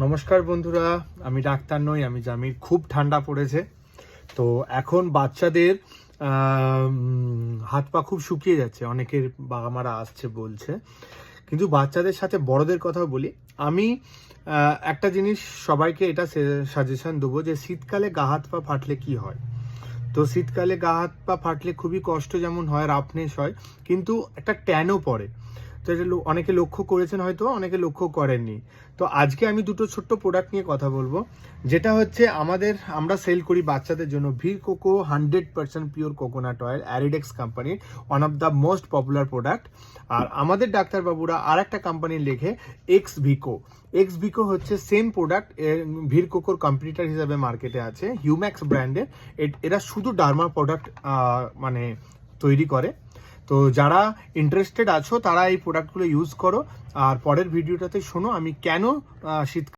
নমস্কার বন্ধুরা, আমি ডাক্তার নই, আমি জামির। খুব ঠান্ডা পড়েছে, তো এখন বাচ্চাদের হাত পা খুব শুকিয়ে যাচ্ছে, অনেকের বাবা মারা আসছে বলছে। কিন্তু বাচ্চাদের সাথে বড়দের কথাও বলি। আমি একটা জিনিস সবাইকে এটা সাজেশন দেবো যে শীতকালে গা হাত পা ফাটলে কি হয়। তো শীতকালে গা হাত পা ফাটলে খুবই কষ্ট যেমন হয়, রাফনেস হয়, কিন্তু একটা ট্যানও পড়ে। তো এটা অনেকে লক্ষ্য করেছেন, হয়তো অনেকে লক্ষ্য করেননি। তো আজকে আমি দুটো ছোট্ট প্রোডাক্ট নিয়ে কথা বলবো, যেটা হচ্ছে আমরা সেল করি বাচ্চাদের জন্য ভির কোকো 100% পিওর কোকোনাট অয়েল, অ্যারিডেক্স কোম্পানির one of the most popular product. আর আমাদের ডাক্তারবাবুরা আর একটা কোম্পানির লেখে এক্স ভিকো হচ্ছে সেম প্রোডাক্ট, ভির কোকোর কম্পিটিটর হিসাবে মার্কেটে আছে, হিউম্যাক্স ব্র্যান্ডের। এরা শুধু ডার্মা প্রোডাক্ট মানে তৈরি করে। তো যারা ইন্টারেস্টেড আছো তারা এই প্রোডাক্টগুলো ইউজ করো। আর পরের ভিডিওটাতে শোনো আমি কেন শীত